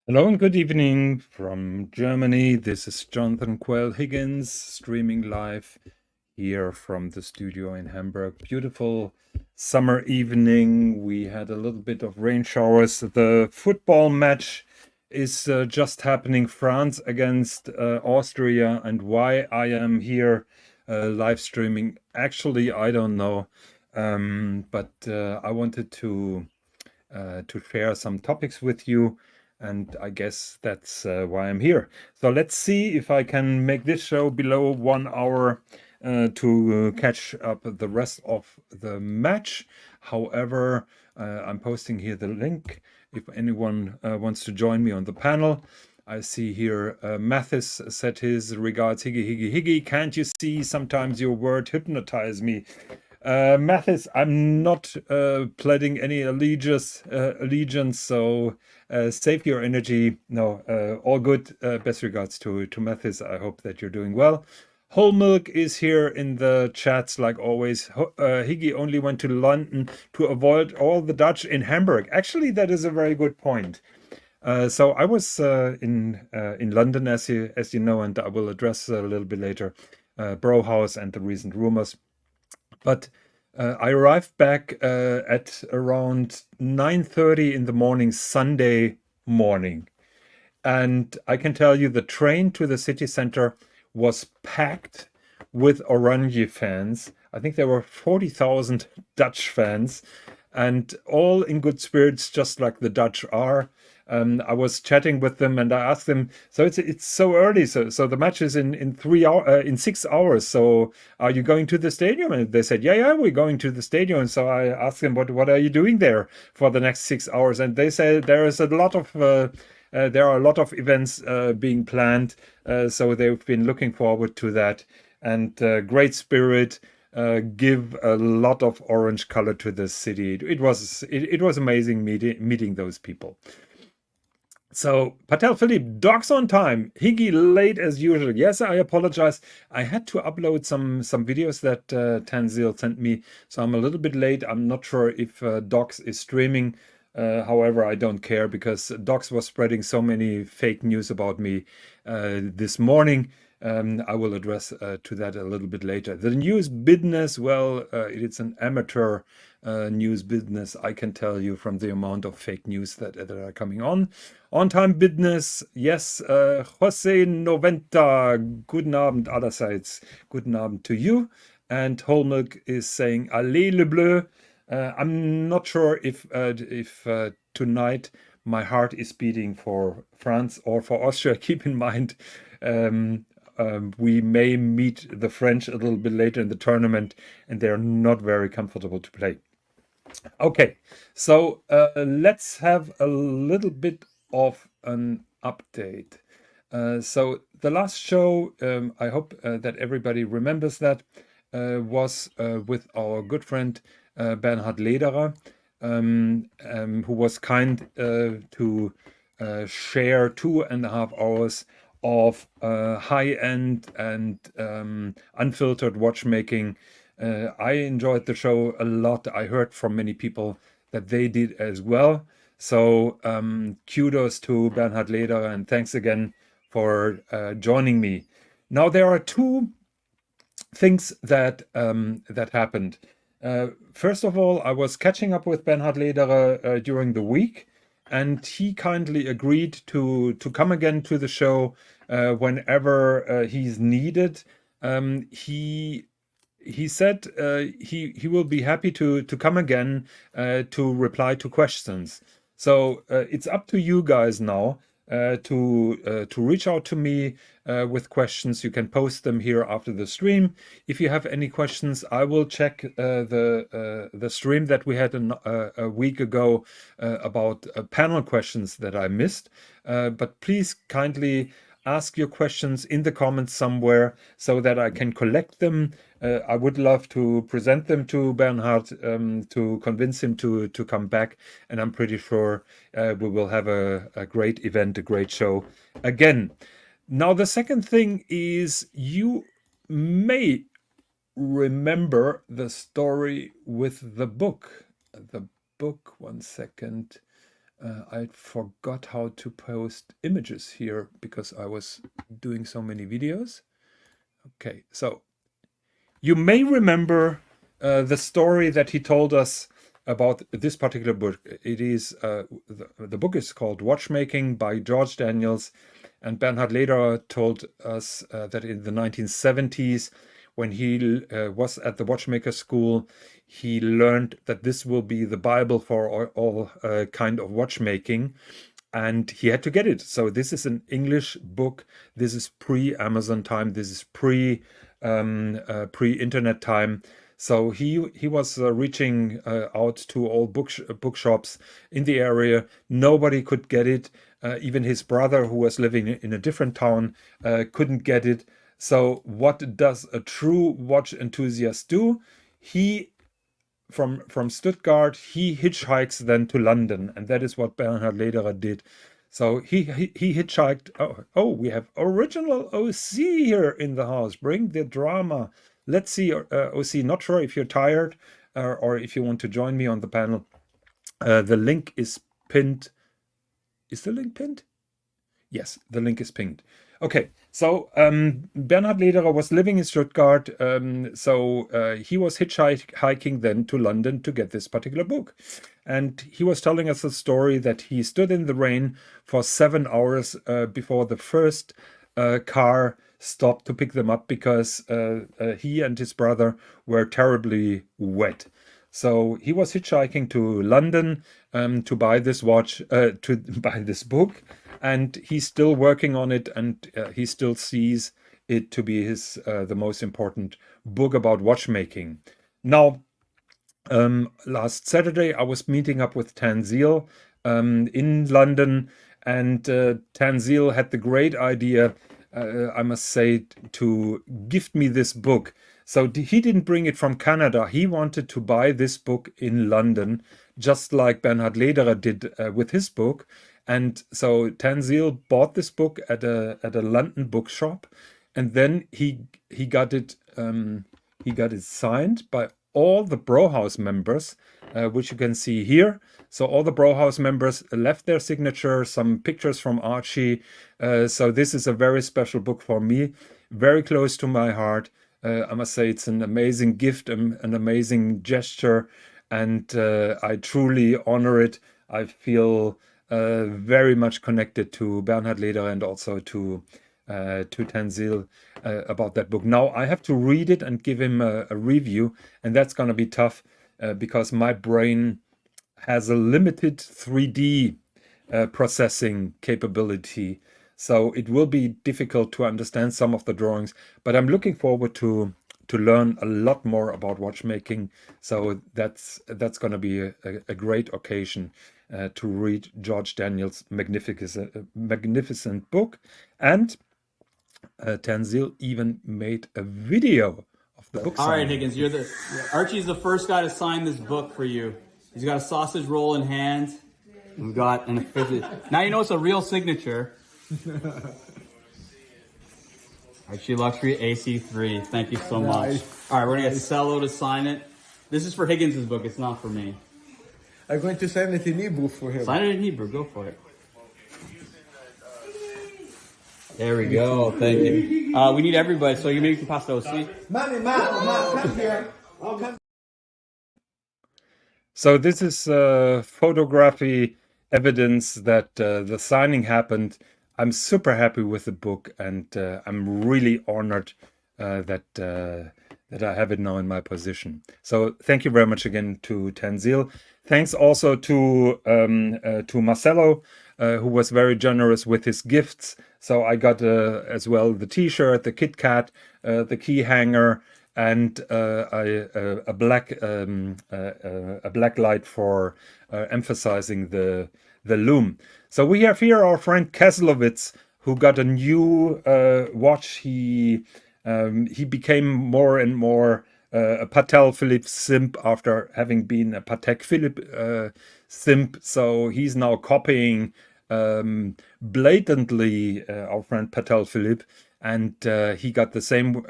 Hello and good evening from Germany. This is Jonathan Quell Higgins streaming live here from the studio in Hamburg. Beautiful summer evening. We had a little bit of rain showers. The football match is just happening, France against Austria. And why I am here live streaming, actually, I don't know. But I wanted to share some topics with you, and I guess that's why I'm here. So let's see if I can make this show below 1 hour to catch up the rest of the match. However, I'm posting here the link if anyone wants to join me on the panel. I see here Mathis said his regards, Higgy, Higgy, Higgy. Can't you see sometimes your word hypnotize me? Mathis, I'm not pledging any allegiance, so save your energy. No, all good. Best regards to Mathis. I hope that you're doing well. Whole Milk is here in the chats like always. Higgy only went to London to avoid all the Dutch in Hamburg. Actually, that is a very good point. So I was in London, as you know, and I will address a little bit later Bro House and the recent rumors. But I arrived back at around 9:30 in the morning, Sunday morning. And I can tell you the train to the city center was packed with Oranje fans. I think there were 40,000 Dutch fans and all in good spirits, just like the Dutch are. I was chatting with them and I asked them, so it's so early, so the match is in 3 hours, in 6 hours. So are you going to the stadium? And they said, yeah, we're going to the stadium. And so I asked them, what are you doing there for the next 6 hours? And they said there are a lot of events being planned, so they've been looking forward to that. And great spirit, give a lot of orange color to the city. It was amazing meeting those people. So, PATEK Philipppe, dogs on time. Higgy late as usual. Yes, I apologize. I had to upload some videos that Tanzil sent me, so I'm a little bit late. I'm not sure if Docs is streaming. However, I don't care because Docs was spreading so many fake news about me this morning. I will address to that a little bit later. The news business, well, it's an amateur news business, I can tell you from the amount of fake news that are coming on. On-time business, yes, Jose Noventa, guten Abend allerseits. Guten Abend to you. And Whole Milk is saying, Allez le bleu. I'm not sure if tonight my heart is beating for France or for Austria. Keep in mind, we may meet the French a little bit later in the tournament, and they're not very comfortable to play. Okay, so let's have a little bit of an update. So the last show, I hope that everybody remembers that, was with our good friend Bernhard Lederer, who was kind to share 2.5 hours of high-end and unfiltered watchmaking. I enjoyed the show a lot. I heard from many people that they did as well. So kudos to Bernhard Lederer and thanks again for joining me. Now there are two things that happened. First of all, I was catching up with Bernhard Lederer during the week, and he kindly agreed to come again to the show whenever he's needed. He said he will be happy to come again to reply to questions. So it's up to you guys now to reach out to me with questions. You can post them here after the stream. If you have any questions, I will check the stream that we had a week ago about panel questions that I missed. But please kindly ask your questions in the comments somewhere so that I can collect them. I would love to present them to Bernhard to convince him to come back. And I'm pretty sure we will have a great event, a great show again. Now, the second thing is you may remember the story with the book. The book, one second. I forgot how to post images here because I was doing so many videos. Okay, so you may remember the story that he told us about this particular book. It is the book is called Watchmaking by George Daniels, and Bernhard Lederer told us that in the 1970s, when he was at the watchmaker school, he learned that this will be the Bible for all kind of watchmaking, and he had to get it. So this is an English book. This is pre-Amazon time. This is pre-internet time. So he was reaching out to all bookshops in the area. Nobody could get it. Even his brother, who was living in a different town, couldn't get it. So what does a true watch enthusiast do? He from Stuttgart, he hitchhikes then to London, and that is what Bernhard Lederer did. So he hitchhiked. Oh, we have original OC here in the house. Bring the drama. Let's see, OC. Not sure if you're tired or if you want to join me on the panel. The link is pinned. Is the link pinned? Yes, the link is pinned. Okay, so Bernhard Lederer was living in Stuttgart, so he was hitchhiking then to London to get this particular book. And he was telling us a story that he stood in the rain for 7 hours before the first car stopped to pick them up because he and his brother were terribly wet. So he was hitchhiking to London to buy this watch, to buy this book, and he's still working on it, and he still sees it to be his the most important book about watchmaking. Now, last Saturday I was meeting up with Tanzil in London, and Tanzil had the great idea, I must say, to gift me this book. So he didn't bring it from Canada. He wanted to buy this book in London, just like Bernhard Lederer did with his book. And so Tanzil bought this book at a London bookshop, and then he got it signed by all the Brauhaus members, which you can see here. So all the Brauhaus members left their signature, some pictures from Archie. So this is a very special book for me, very close to my heart. I must say it's an amazing gift, an amazing gesture, and I truly honor it. I feel very much connected to Bernhard Lederer and also to Tanzil about that book. Now I have to read it and give him a review, and that's going to be tough because my brain has a limited 3D processing capability. So it will be difficult to understand some of the drawings, but I'm looking forward to learn a lot more about watchmaking. So that's going to be a great occasion to read George Daniels' magnificent book. And Tanzil even made a video of the book. All right, Higgins, Archie's the first guy to sign this book for you. He's got a sausage roll in hand. We've got an official. Now you know it's a real signature. Archie Luxury AC3. Thank you so much. All right, we're gonna get Cello to sign it. This is for Higgins' book. It's not for me. I'm going to sign it in Hebrew for him. Sign it in Hebrew. Go for it. There we go. Thank you. We need everybody, so you maybe can pass the OC. Come here. So this is photography evidence that the signing happened. I'm super happy with the book, and I'm really honored that I have it now in my possession. So thank you very much again to Tanzil. Thanks also to Marcelo, who was very generous with his gifts. So I got as well the T-shirt, the Kit Kat, the key hanger, and a black light for emphasizing the loom. So we have here our friend Keselowitz, who got a new watch. He became more and more a Patek Philippe simp after having been a Patek Philippe simp. So he's now copying blatantly our friend Patek Philippe, and he got the same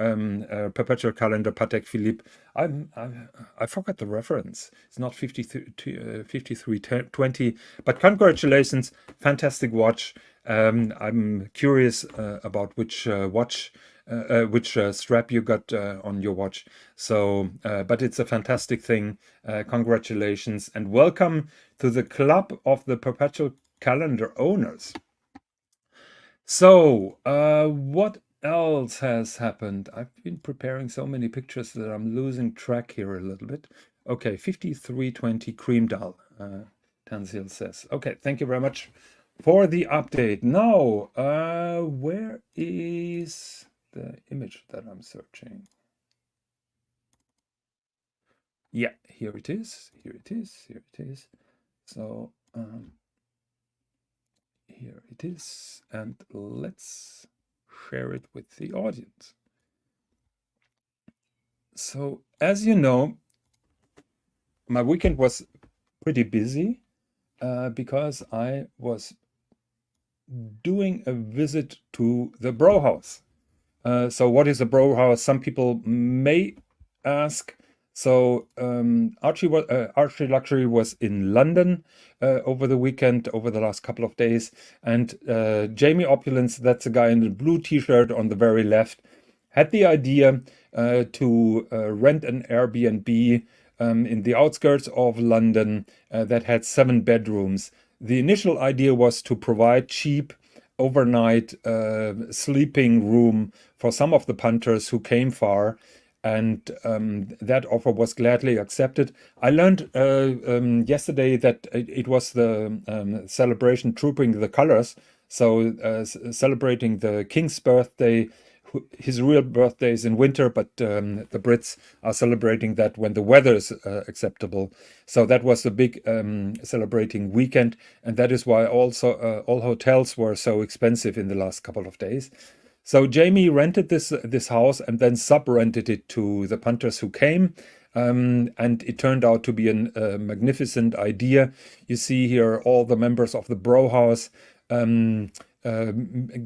perpetual calendar Patek Philippe I forgot the reference. It's not 5320, but congratulations, fantastic watch. I'm curious about which which strap you got on your watch. So, but it's a fantastic thing. Congratulations and welcome to the club of the perpetual calendar owners. So, what else has happened? I've been preparing so many pictures that I'm losing track here a little bit. Okay, 5320 cream doll, Tanzil says. Okay, thank you very much for the update. Now, where is the image that I'm searching? Yeah, here it is. Here it is. Here it is. So, here it is, and let's share it with the audience. So, as you know, my weekend was pretty busy because I was doing a visit to the Bro House. So, what is a Bro House? Some people may ask. So Archie Luxury was in London over the weekend, over the last couple of days, and Jamie Opulence, that's a guy in the blue T-shirt on the very left, had the idea to rent an Airbnb in the outskirts of London that had 7 bedrooms. The initial idea was to provide cheap overnight sleeping room for some of the punters who came far. And that offer was gladly accepted. I learned yesterday that it was the celebration Trooping the Colors, so celebrating the King's birthday. His real birthday is in winter, but the Brits are celebrating that when the weather is acceptable. So that was a big celebrating weekend, and that is why also all hotels were so expensive in the last couple of days. So Jamie rented this house and then sub-rented it to the punters who came. And it turned out to be a magnificent idea. You see here all the members of the Bro House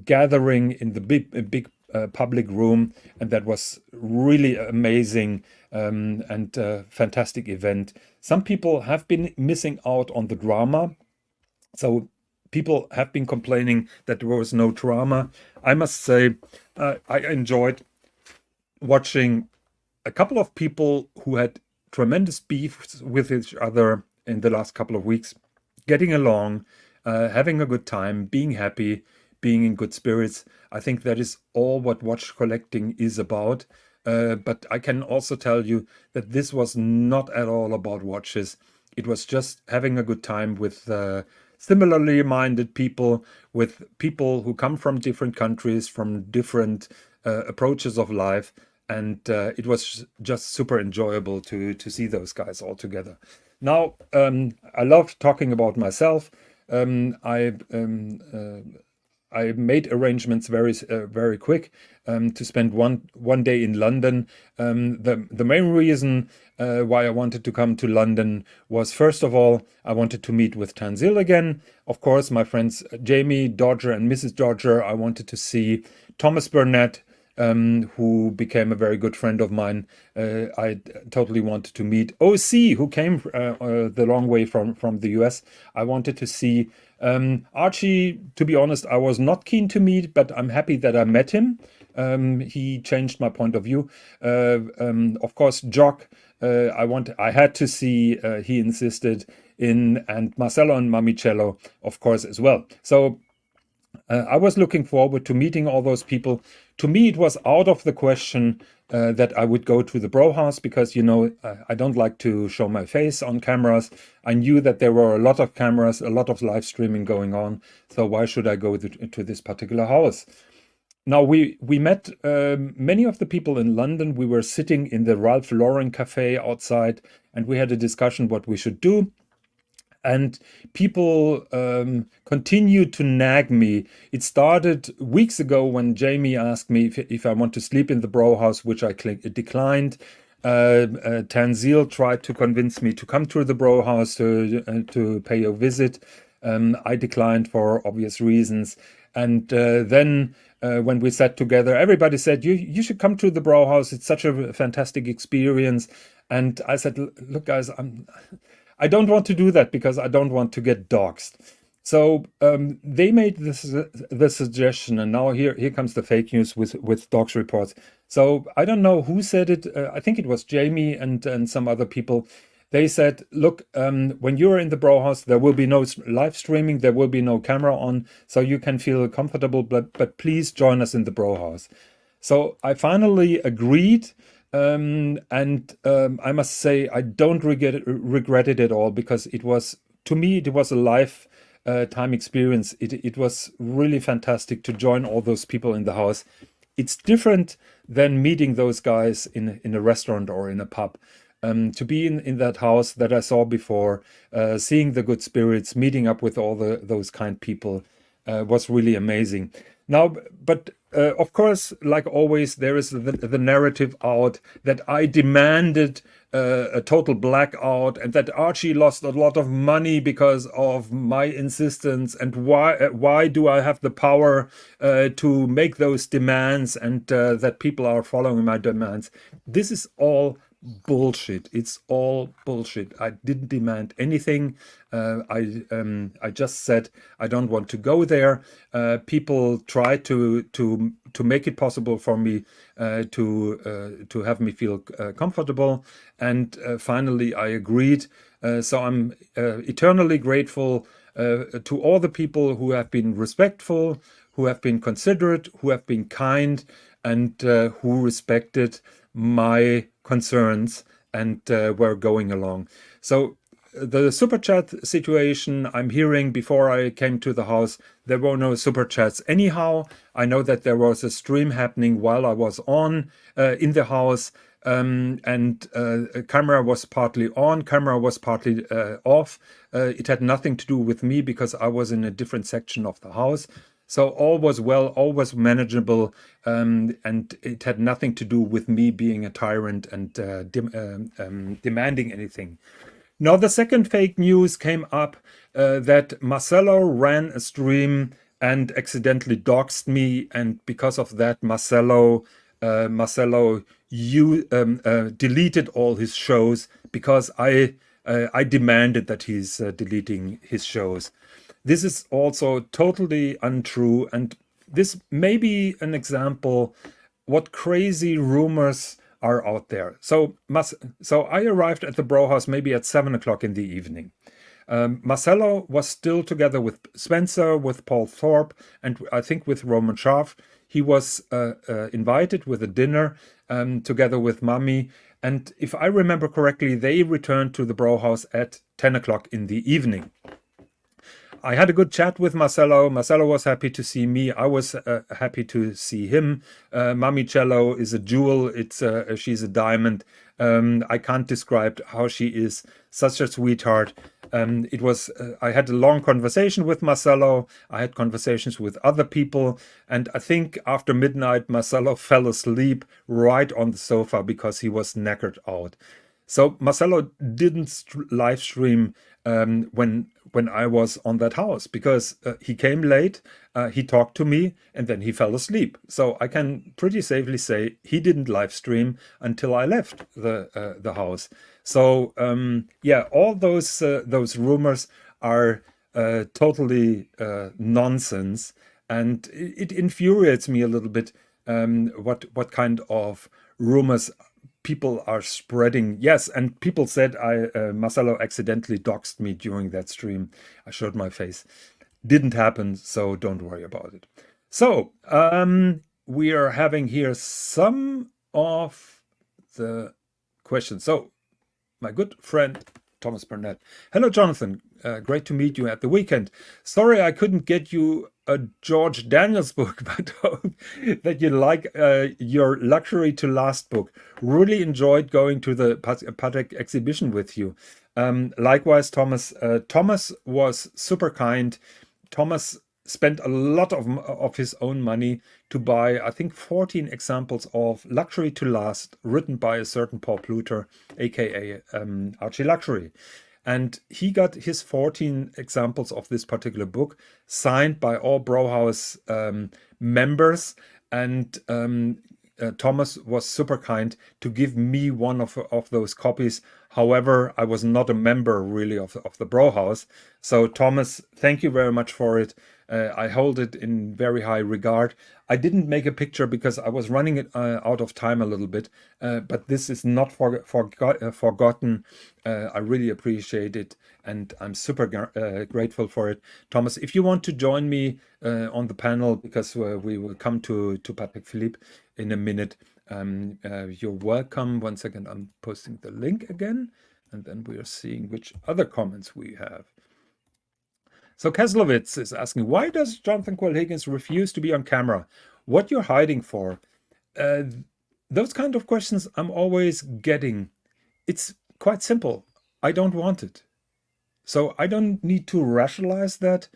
gathering in the big public room. And that was really amazing and fantastic event. Some people have been missing out on the drama. So people have been complaining that there was no drama. I must say, I enjoyed watching a couple of people who had tremendous beefs with each other in the last couple of weeks, getting along, having a good time, being happy, being in good spirits. I think that is all what watch collecting is about. But I can also tell you that this was not at all about watches. It was just having a good time with similarly minded people, with people who come from different countries, from different approaches of life. And it was just super enjoyable to see those guys all together. Now, I love talking about myself. I made arrangements very quick to spend one day in London. The main reason why I wanted to come to London was, first of all, I wanted to meet with Tanzil again. Of course, my friends Jamie Dodger and Mrs. Dodger. I wanted to see Thomas Burnett, who became a very good friend of mine. I totally wanted to meet OC, who came the long way from the US. I wanted to see Archie. To be honest, I was not keen to meet, but I'm happy that I met him. He changed my point of view. Of course, Jock, I had to see, he insisted in, and Marcelo and Mamicello, of course, as well. So I was looking forward to meeting all those people. To me, it was out of the question that I would go to the Bro House because, you know, I don't like to show my face on cameras. I knew that there were a lot of cameras, a lot of live streaming going on. So why should I go to this particular house? Now, we met many of the people in London. We were sitting in the Ralph Lauren cafe outside, and we had a discussion what we should do. And people continued to nag me. It started weeks ago when Jamie asked me if I want to sleep in the Bro House, which I declined. Tanzil tried to convince me to come to the Bro House to pay a visit. I declined for obvious reasons. And then when we sat together, everybody said, you should come to the Brauhaus. It's such a fantastic experience. And I said, look, guys, I don't want to do that because I don't want to get doxxed. So they made the suggestion, and now here comes the fake news with docs reports. So I don't know who said it. I think it was Jamie and some other people. They said, look, when you're in the Brauhaus, there will be no live streaming, there will be no camera on, so you can feel comfortable, but please join us in the Brauhaus. So I finally agreed, and I must say I don't regret it at all, because it was, to me, it was a lifetime experience. It was really fantastic to join all those people in the house. It's different than meeting those guys in a restaurant or in a pub. To be in that house that I saw before, seeing the good spirits, meeting up with all those kind people, was really amazing. Now, but of course, like always, there is the narrative out that I demanded a total blackout and that Archie lost a lot of money because of my insistence. And why do I have the power to make those demands, and that people are following my demands? This is all bullshit. It's all bullshit. I didn't demand anything. I just said I don't want to go there. People try to make it possible for me to have me feel comfortable, and finally I agreed. So I'm eternally grateful to all the people who have been respectful, who have been considerate, who have been kind, and who respected my concerns and were going along. So the super chat situation I'm hearing, before I came to the house, there were no super chats anyhow. I know that there was a stream happening while I was on in the house, and camera was partly on, camera was partly off. It had nothing to do with me because I was in a different section of the house. So all was well, all was manageable, and it had nothing to do with me being a tyrant and demanding anything. Now, the second fake news came up that Marcelo ran a stream and accidentally doxed me, and because of that, Marcelo deleted all his shows because I demanded that he's deleting his shows. This is also totally untrue, and this may be an example what crazy rumors are out there. So I arrived at the Brauhaus maybe at 7 o'clock in the evening. Marcelo was still together with Spencer, with Paul Thorpe, and I think with Roman Scharf. He was invited with a dinner together with Mummy. And if I remember correctly, they returned to the Brauhaus at 10 o'clock in the evening. I had a good chat with Marcelo. Marcelo was happy to see me. I was happy to see him. Mami Cello is a jewel. She's a diamond. I can't describe how she is. Such a sweetheart. I had a long conversation with Marcelo. I had conversations with other people. And I think after midnight, Marcelo fell asleep right on the sofa because he was knackered out. So Marcelo didn't live stream when I was on that house, because he came late, he talked to me, and then he fell asleep. So I can pretty safely say he didn't live stream until I left the house. So yeah, all those rumors are totally nonsense, and it infuriates me a little bit what kind of rumors people are spreading. Yes, and people said Marcelo accidentally doxed me during that stream. I showed my face. Didn't happen, so don't worry about it. So we are having here some of the questions. So my good friend Thomas Burnett. Hello, Jonathan. Great to meet you at the weekend. Sorry I couldn't get you a George Daniels book, but hope that you like your Luxury to Last book. Really enjoyed going to the PATEK exhibition with you. Likewise, Thomas. Thomas was super kind. Thomas spent a lot of his own money to buy, I think, 14 examples of Luxury to Last, written by a certain Paul Pluter, aka Archie Luxury. and he got his 14 examples of this particular book signed by all Brauhaus members, and Thomas was super kind to give me one of those copies. However, I was not a member really of the Brauhaus. So Thomas, thank you very much for it. I hold it in very high regard. I didn't make a picture because I was running it out of time a little bit, but this is not forgotten. I really appreciate it, and I'm super grateful for it. Thomas, if you want to join me on the panel, because we will come to PATEK Philippe in a minute, you're welcome. 1 second, I'm posting the link again, and then we are seeing which other comments we have. So Keslowitz is asking, why does Jonathan Quayle Higgins refuse to be on camera? What you're hiding for? Those kind of questions I'm always getting. It's quite simple. I don't want it. So I don't need to rationalize that.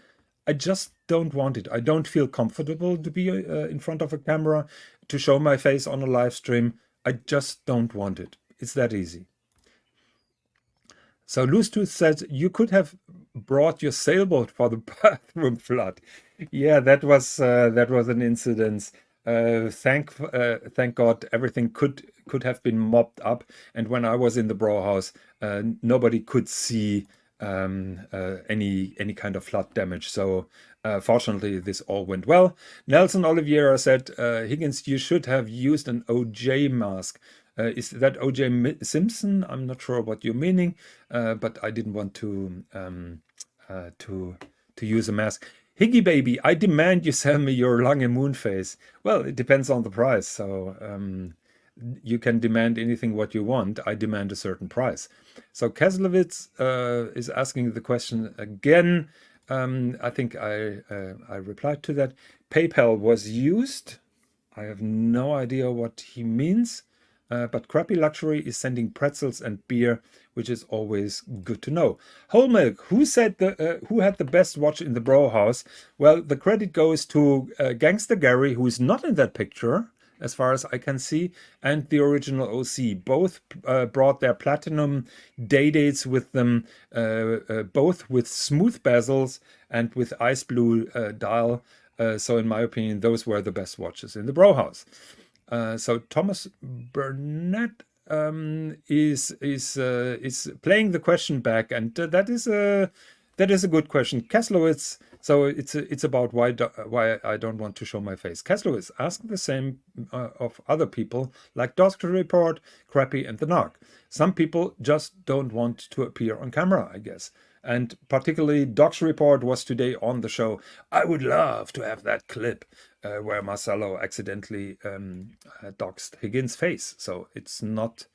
I just don't want it. I don't feel comfortable to be in front of a camera, to show my face on a live stream. I just don't want it. It's that easy. So Loose Tooth says, you could have brought your sailboat for the bathroom flood. Yeah, that was an incident. Thank God everything could have been mopped up. And when I was in the Brauhaus, nobody could see any kind of flood damage. So fortunately, this all went well. Nelson Oliveira said, Higgins, you should have used an OJ mask. Is that OJ Simpson? I'm not sure what you're meaning, but I didn't want to use a mask. Higgy baby, I demand you sell me your Lange Moon face. Well, it depends on the price. So you can demand anything what you want. I demand a certain price. So Keslowitz is asking the question again. I think I replied to that. PayPal was used. I have no idea what he means. But Crappy Luxury is sending pretzels and beer, which is always good to know. Whole Milk, who had the best watch in the Brauhaus? Well, the credit goes to Gangster Gary, who is not in that picture, as far as I can see, and the original OC. Both brought their platinum day dates with them, both with smooth bezels and with ice blue dial. So in my opinion, those were the best watches in the Brauhaus. So Thomas Burnett is playing the question back, and that is a good question. Keslowitz. So it's about why I don't want to show my face. Keslowitz, ask the same of other people like Doctor Report, Crappy, and the Narc. Some people just don't want to appear on camera, I guess. And particularly Doc's Report was today on the show. I would love to have that clip where Marcelo accidentally doxed Higgins' face. So it's not...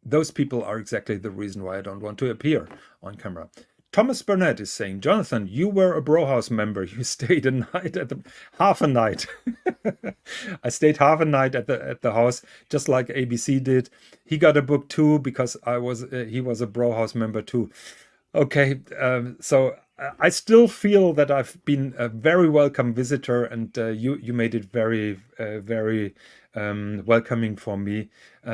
those people are exactly the reason why I don't want to appear on camera. Thomas Burnett is saying, Jonathan, you were a Brauhaus member. You stayed a night half a night. I stayed half a night at the house, just like ABC did. He got a book too because he was a Brauhaus member too. Okay, so I still feel that I've been a very welcome visitor, and you made it very very welcoming for me.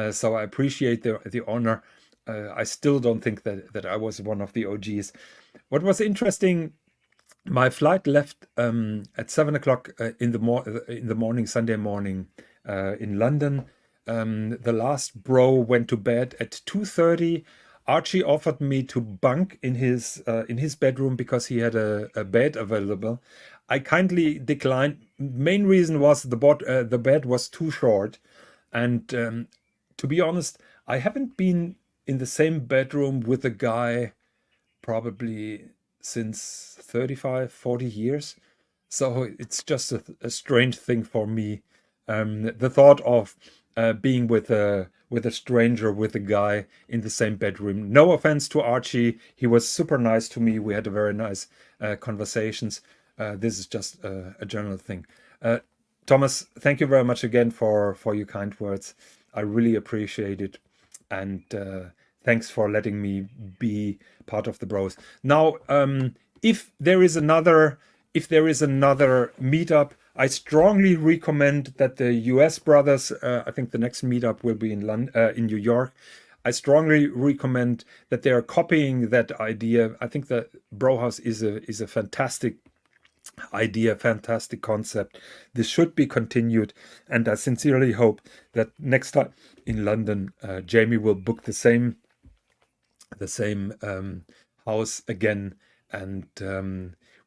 So I appreciate the honor. I still don't think that I was one of the OGs. What was interesting, my flight left at 7 o'clock in the morning, Sunday morning, in London. The last bro went to bed at 2:30. Archie offered me to bunk in his bedroom because he had a bed available. I kindly declined. Main reason was the bed was too short, and to be honest, I haven't been in the same bedroom with a guy probably since 35, 40 years. So it's just a strange thing for me. The thought of being with a stranger, with a guy in the same bedroom. No offense to Archie. He was super nice to me. We had a very nice conversations. This is just a general thing. Thomas, thank you very much again for your kind words. I really appreciate it. And thanks for letting me be part of the bros. Now, if there is another meetup, I strongly recommend that the US brothers. I think the next meetup will be in New York. I strongly recommend that they are copying that idea. I think the Brauhaus is a fantastic idea, fantastic concept. This should be continued, and I sincerely hope that next time in London, Jamie will book the same house again, and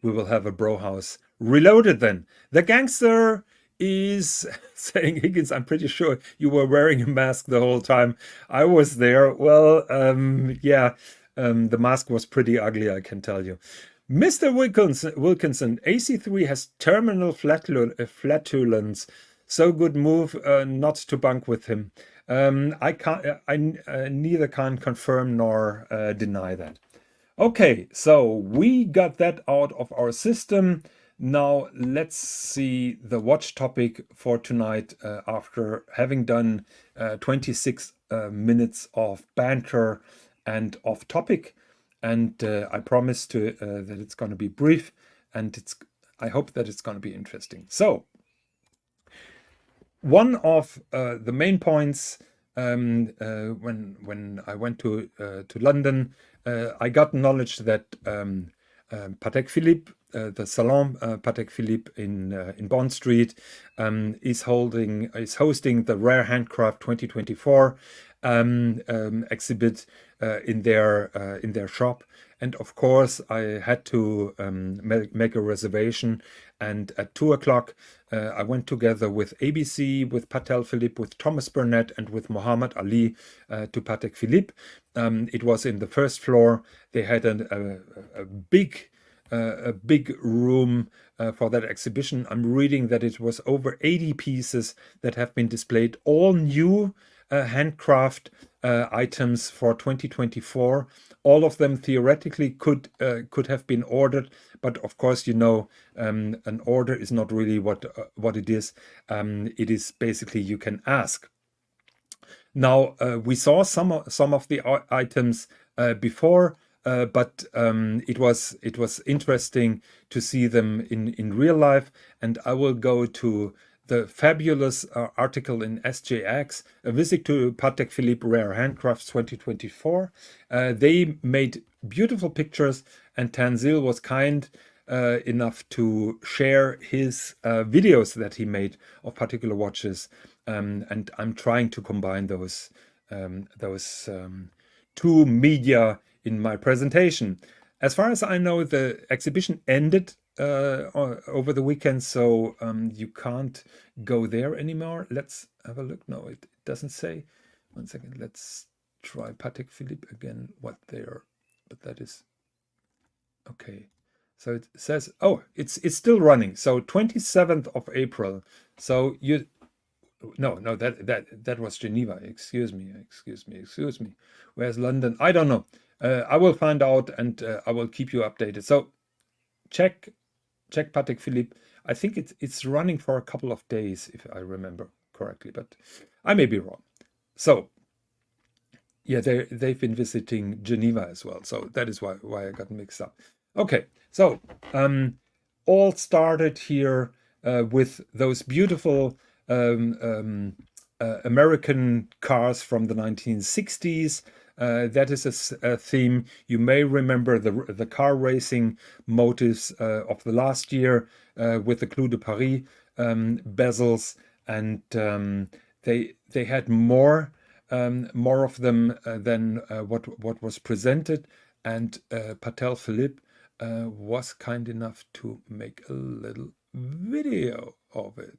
we will have a Brauhaus reloaded then. The gangster is saying, Higgins, I'm pretty sure you were wearing a mask the whole time I was there. Well, yeah, the mask was pretty ugly, I can tell you. Mr. Wilkinson, AC3 has terminal flatulence. So good move not to bunk with him. I neither can confirm nor deny that. Okay, so we got that out of our system. Now let's see the watch topic for tonight after having done 26 minutes of banter and off topic. And I promise to that it's going to be brief, and I hope that it's going to be interesting. So one of the main points when I went to London, I got knowledge that PATEK Philippe, the Salon PATEK Philippe in Bond Street, is hosting the Rare Handcraft 2024 exhibit in their shop. And of course, I had to make a reservation. And at 2 o'clock, I went together with ABC, with PATEK Philippe, with Thomas Burnett, and with Muhammad Ali to PATEK Philippe. It was in the first floor. They had a big room for that exhibition. I'm reading that it was over 80 pieces that have been displayed, all new handcraft items for 2024. All of them theoretically could have been ordered, but of course, you know, an order is not really what it is. It is basically you can ask. Now we saw some of the items before, but it was interesting to see them in real life, and I will go to the fabulous article in SJX, a visit to PATEK Philippe Rare Handcrafts 2024. They made beautiful pictures, and Tanzil was kind enough to share his videos that he made of particular watches, and I'm trying to combine those two media in my presentation. As far as I know, the exhibition ended over the weekend, so you can't go there anymore. Let's have a look. No, it doesn't say. 1 second. Let's try PATEK Philippe again. What there? But that is okay. So it says, oh, it's still running. So 27th of April. So you. No, that was Geneva. Excuse me. Where's London? I don't know. I will find out, and I will keep you updated. So check PATEK Philippe. I think it's running for a couple of days, if I remember correctly, but I may be wrong. So yeah, they've been visiting Geneva as well. So that is why I got mixed up. Okay, so all started here with those beautiful American cars from the 1960s. That is a theme. You may remember the car racing motives of the last year with the Clou de Paris bezels, and they had more of them than what was presented. And PATEK Philippe was kind enough to make a little video of it.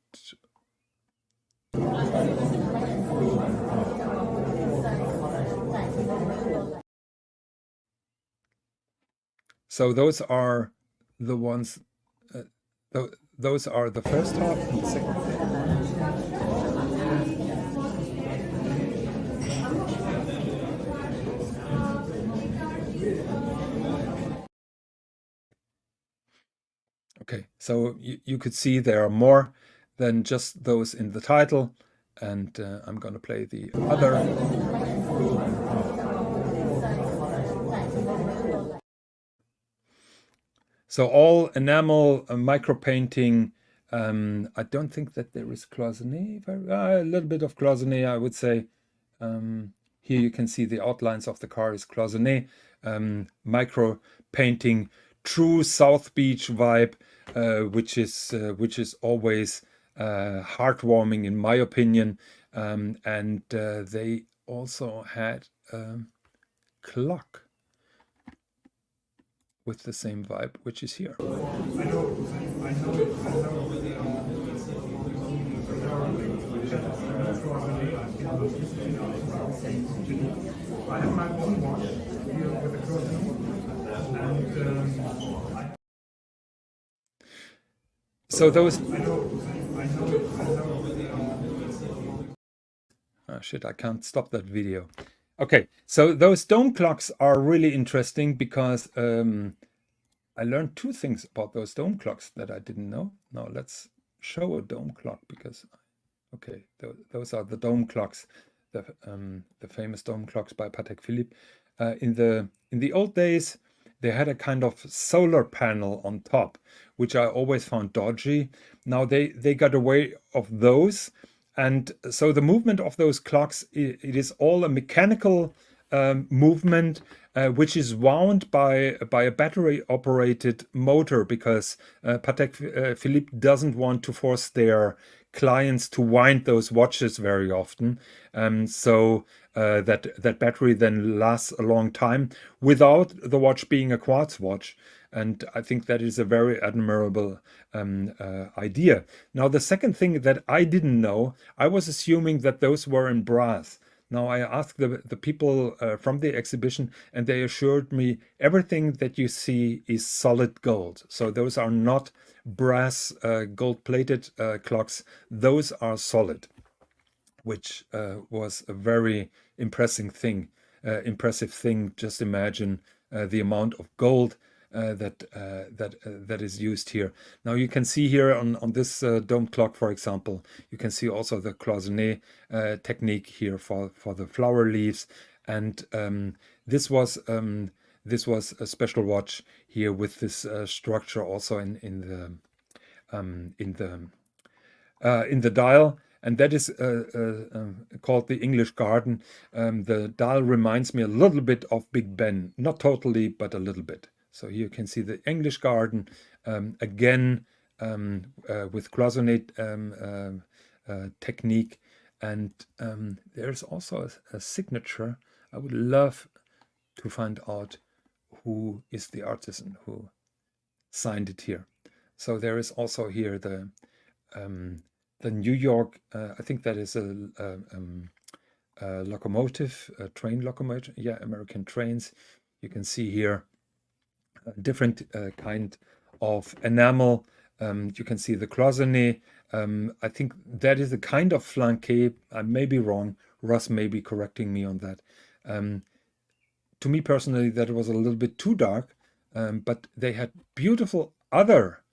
So those are the ones. Those are the first half and the second half. Okay, so you could see there are more than just those in the title, and I'm going to play the other. So all enamel, micro painting. I don't think that there is cloisonné. A little bit of cloisonné, I would say, Here you can see the outlines of the car is cloisonné, micro painting, true South Beach vibe, which is always heartwarming in my opinion. And they also had a clock with the same vibe, which is here. I have my own watch here with a cloisonné, and so those oh shit, I can't stop that video. Okay, so those dome clocks are really interesting because I learned two things about those dome clocks that I didn't know. Now let's show a dome clock because, okay, those are the dome clocks, the famous dome clocks by PATEK Philippe. In the old days, they had a kind of solar panel on top, which I always found dodgy. Now they got away of those, and so the movement of those clocks, it is all a mechanical movement, which is wound by a battery operated motor, because Patek Philippe doesn't want to force their clients to wind those watches very often, so that battery then lasts a long time without the watch being a quartz watch. And I think that is a very admirable idea. Now, the second thing that I didn't know, I was assuming that those were in brass. Now, I asked the people from the exhibition, and they assured me everything that you see is solid gold. So those are not brass gold-plated clocks. Those are solid, which was a very impressive thing. Just imagine the amount of gold that is used here. Now you can see here on this dome clock, for example, you can see also the cloisonné technique here for the flower leaves, and this was a special watch here with this structure also in the dial. And that is called the English Garden. The dial reminds me a little bit of Big Ben, not totally, but a little bit. So here you can see the English Garden, again with cloisonné technique. And there's also a signature. I would love to find out who is the artisan who signed it here. So there is also here the New York, I think that is a locomotive, a train locomotive, yeah, American trains. You can see here a different kind of enamel. You can see the cloisonné. I think that is a kind of flanqué. I may be wrong. Russ may be correcting me on that. To me personally, that was a little bit too dark, but they had beautiful other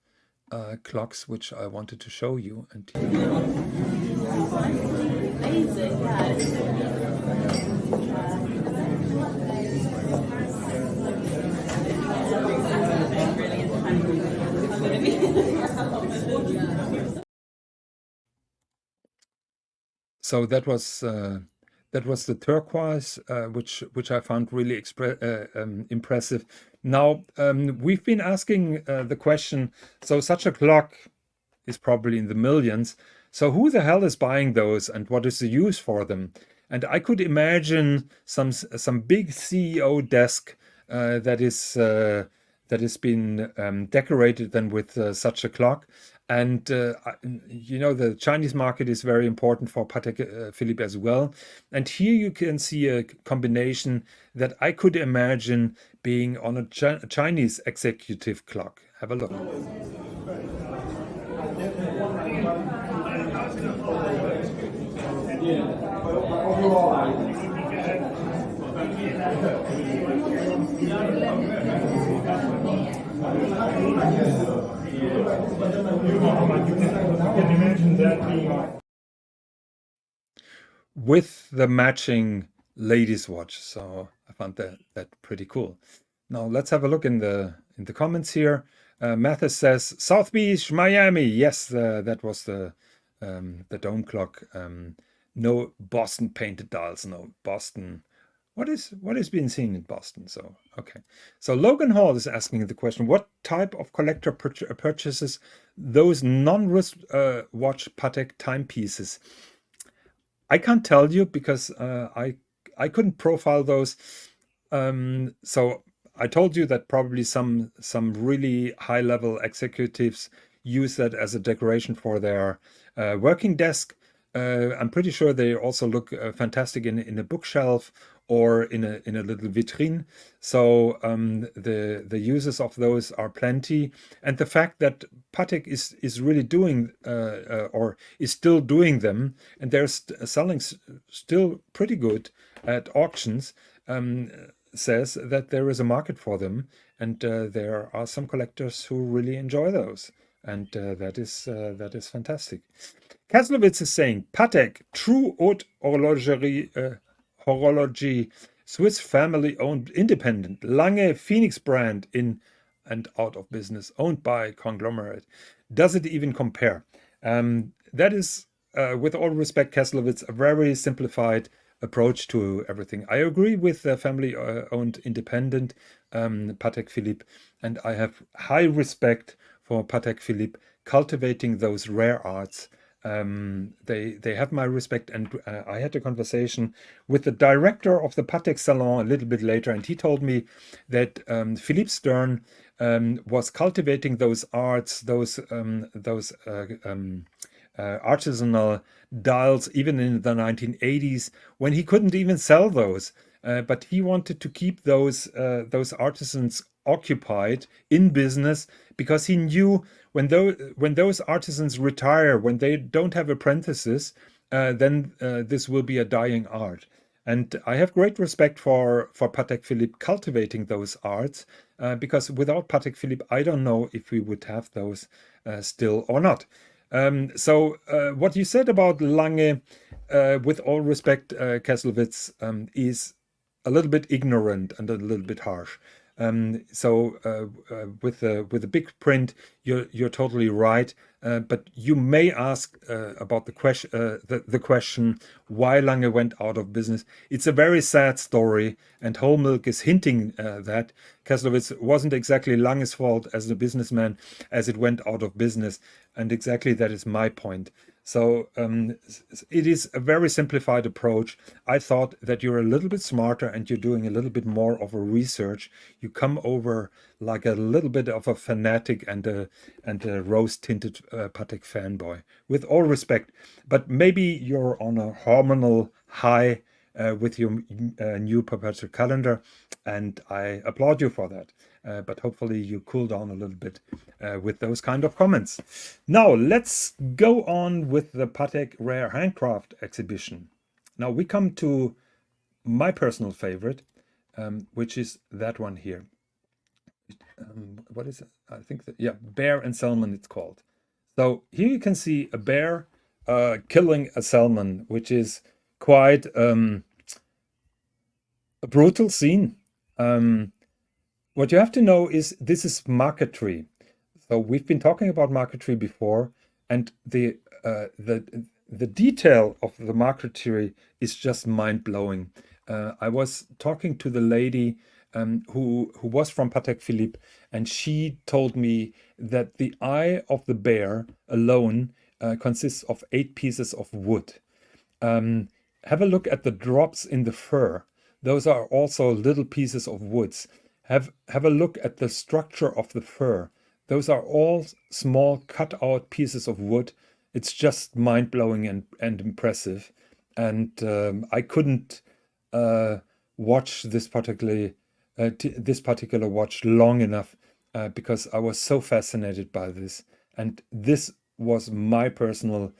clocks, which I wanted to show you. And so that was the turquoise, which I found really impressive. Now, we've been asking the question, so such a clock is probably in the millions. So who the hell is buying those, and what is the use for them? And I could imagine some big CEO desk that has been decorated then with such a clock. And you know, the Chinese market is very important for Patek Philippe as well. And here you can see a combination that I could imagine being on a Chinese executive clock. Have a look. With the matching ladies watch, so I found that pretty cool. Now let's have a look in the comments here. Mathis says South Beach, Miami. Yes, that was the dome clock. No Boston painted dials. No, Boston what is being seen in Boston? So okay, so Logan Hall is asking the question: what type of collector purchases those non-wrist watch Patek timepieces? I can't tell you because I couldn't profile those. So I told you that probably some really high level executives use that as a decoration for their working desk. I'm pretty sure they also look fantastic in a bookshelf or in a little vitrine. So the uses of those are plenty, and the fact that Patek is really doing or is still doing them, and they're selling still pretty good at auctions. Says that there is a market for them, and there are some collectors who really enjoy those, and that is fantastic. Kaslowitz is saying Patek, true haute horology, Swiss family-owned, independent, Lange Phoenix brand in and out of business, owned by conglomerate. Does it even compare? That is, with all respect, Kaslowitz, a very simplified approach to everything. I agree with the family-owned independent Patek Philippe, and I have high respect for Patek Philippe cultivating those rare arts. They have my respect, and I had a conversation with the director of the Patek Salon a little bit later, and he told me that Philippe Stern was cultivating those arts, those artisanal dials, even in the 1980s, when he couldn't even sell those. But he wanted to keep those artisans occupied in business, because he knew when those artisans retire, when they don't have apprentices, then this will be a dying art. And I have great respect for Patek Philippe cultivating those arts, because without Patek Philippe, I don't know if we would have those still or not. So what you said about Lange, with all respect, Kesselwitz, is a little bit ignorant and a little bit harsh. With the big print, you're totally right. But you may ask about the question why Lange went out of business. It's a very sad story, and Whole Milk is hinting that Kesselowitz wasn't exactly Lange's fault as a businessman, as it went out of business, and exactly that is my point. So it is a very simplified approach. I thought that you're a little bit smarter and you're doing a little bit more of a research. You come over like a little bit of a fanatic and a rose-tinted Patek fanboy, with all respect. But maybe you're on a hormonal high with your new perpetual calendar, and I applaud you for that. But hopefully you cool down a little bit with those kind of comments. Now let's go on with the Patek Rare Handcraft exhibition. Now we come to my personal favorite, which is that one here. What is it? I think that, yeah, Bear and Salmon it's called. So here you can see a bear killing a salmon, which is quite a brutal scene. What you have to know is this is marquetry. So we've been talking about marquetry before, and the detail of the marquetry is just mind-blowing. I was talking to the lady who was from Patek Philippe, and she told me that the eye of the bear alone consists of 8 pieces of wood. Have a look at the drops in the fur. Those are also little pieces of woods. Have a look at the structure of the fur. Those are all small cut out pieces of wood. It's just mind-blowing and impressive. And I couldn't watch this particular watch long enough because I was so fascinated by this. And this was my personal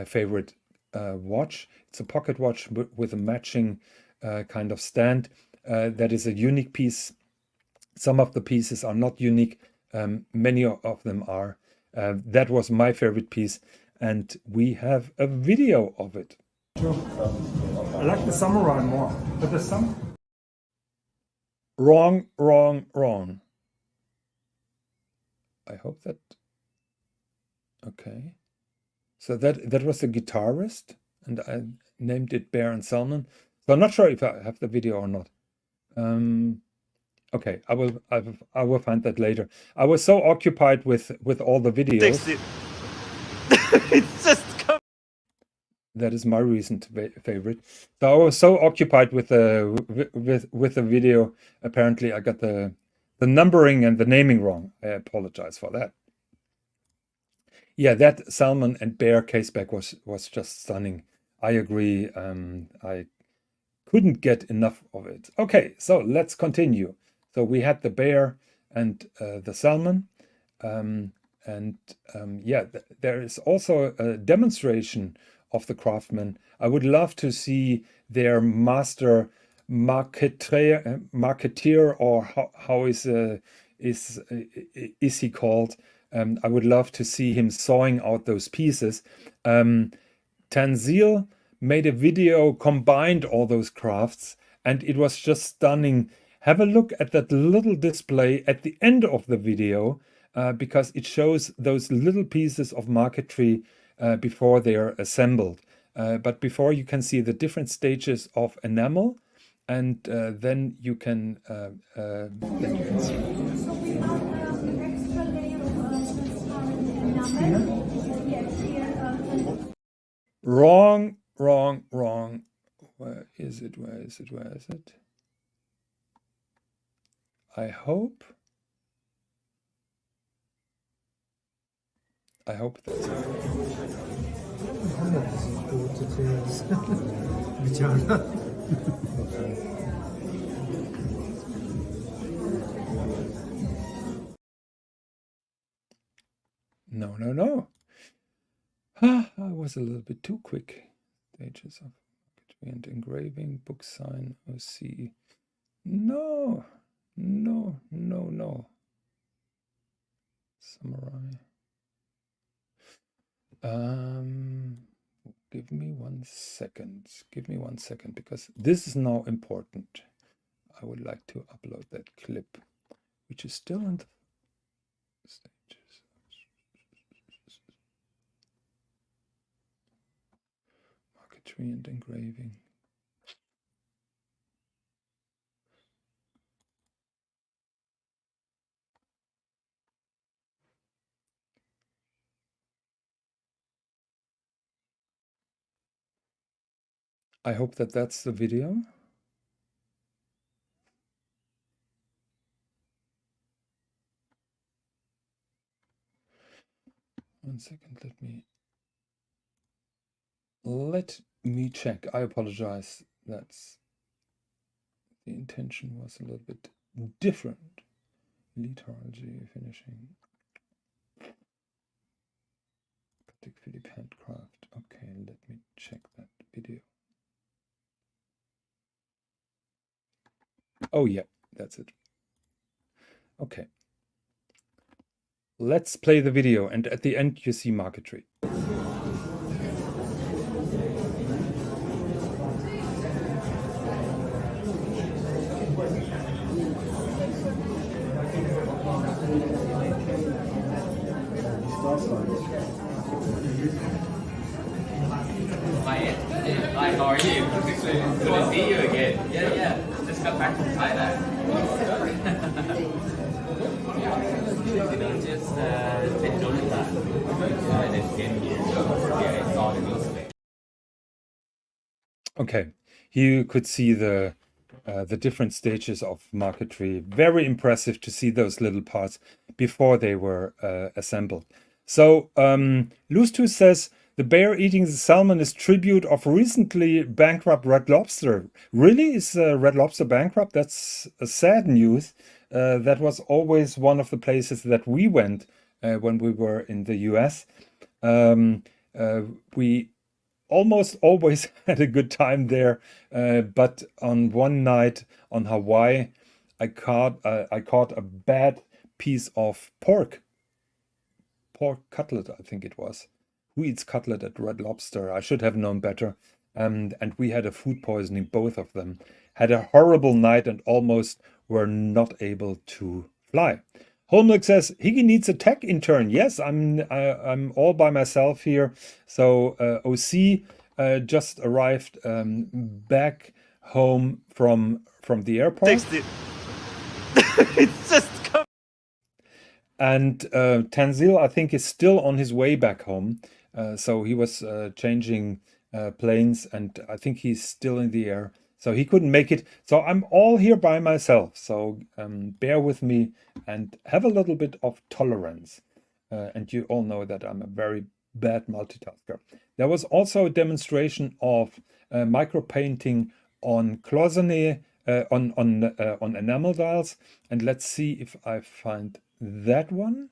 favorite watch. It's a pocket watch with a matching kind of stand. That is a unique piece. Some of the pieces are not unique. Many of them are. That was my favorite piece, and we have a video of it. Sure. I like the samurai more, but the sun. Wrong, wrong, wrong. I hope that. Okay. So that was the guitarist, and I named it Bear and Salmon. So I'm not sure if I have the video or not. Okay, I will find that later. I was so occupied with all the videos. It's just That is my recent favorite. So I was so occupied with the video. Apparently, I got the numbering and the naming wrong. I apologize for that. Yeah, that salmon and bear caseback was just stunning. I agree. I couldn't get enough of it. Okay, so let's continue. So we had the bear and the salmon. Yeah, there is also a demonstration of the craftsmen. I would love to see their master marketeer, or how is he called? I would love to see him sawing out those pieces. Tanzil made a video, combined all those crafts, and it was just stunning. Have a look at that little display at the end of the video, because it shows those little pieces of marquetry before they are assembled. But before, you can see the different stages of enamel, and then you can see. Wrong. Where is it? I hope that's it. No. I was a little bit too quick. Stages of marquetry and engraving, book sign, OC. No. Samurai. Give me 1 second. Because this is now important. I would like to upload that clip, which is still in the stages. Marquetry and engraving. I hope that that's the video. One second, let me check. I apologize. That's the intention was a little bit different. Lithology, finishing. PATEK Philippe Handcraft. Okay, let me check that video. Oh yeah, that's it. Okay. Let's play the video, and at the end you see marquetry. Hi, how are you? Good to see you again. Yeah. Just got back from Thailand. Just enjoying that. And then came here. Yeah, I saw the newspaper. Okay, here you could see the different stages of marquetry. Very impressive to see those little parts before they were assembled. So Lustooth says, the bear eating the salmon is tribute of recently bankrupt Red Lobster. Really? Is Red Lobster bankrupt? That's a sad news. That was always one of the places that we went when we were in the US. We almost always had a good time there, but on one night on Hawaii, I caught a bad piece of pork cutlet, I think it was. Who eats cutlet at Red Lobster? I should have known better. And we had a food poisoning, both of them. Had a horrible night and almost were not able to fly. Holmberg says, Higgy needs a tech intern. Yes, I'm all by myself here. So OC just arrived back home from the airport. It's just come. And Tanzil, I think, is still on his way back home. So he was changing planes, and I think he's still in the air. So he couldn't make it. So I'm all here by myself. So bear with me and have a little bit of tolerance. And you all know that I'm a very bad multitasker. There was also a demonstration of micro painting on cloisonné, on enamel dials. And let's see if I find that one.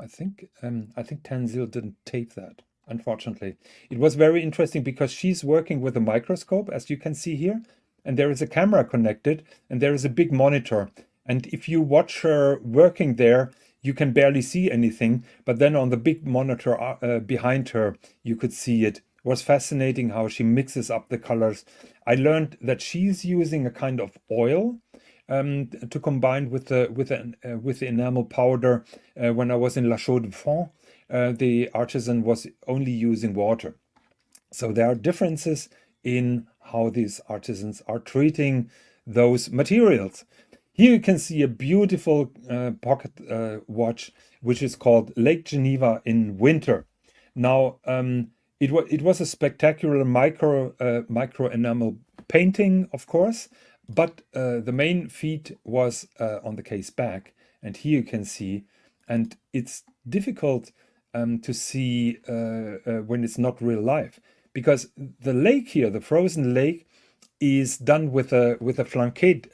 I think Tanzil didn't tape that, unfortunately. It was very interesting because she's working with a microscope, as you can see here, and there is a camera connected, and there is a big monitor. And if you watch her working there, you can barely see anything, but then on the big monitor behind her, you could see it. It was fascinating how she mixes up the colors. I learned that she's using a kind of oil to combine with the enamel powder. When I was in La Chaux-de-Fonds, the artisan was only using water. So there are differences in how these artisans are treating those materials. Here you can see a beautiful pocket watch, which is called Lake Geneva in winter. Now, it was a spectacular micro enamel painting, of course, but the main feat was on the case back, and here you can see, and it's difficult to see when it's not real life, because the lake here, the frozen lake, is done with a flanquet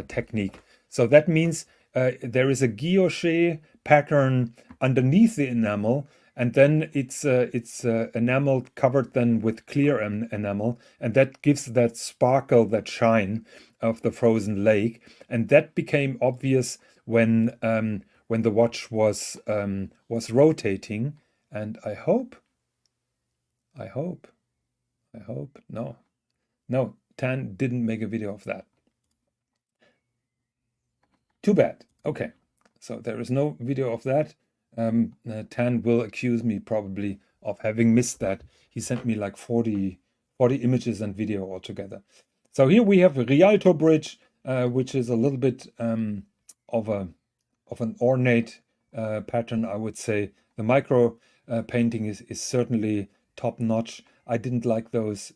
technique. So that means there is a guilloche pattern underneath the enamel, and then it's enamel covered then with clear enamel, and that gives that sparkle, that shine of the frozen lake. And that became obvious when the watch was rotating. And I hope no, Tan didn't make a video of that. Too bad. Okay, so there is no video of that. Tan will accuse me probably of having missed that. He sent me like 40 images and video altogether. So here we have a Rialto bridge, which is a little bit of an ornate pattern, I would say. The micro painting is certainly top notch. I didn't like those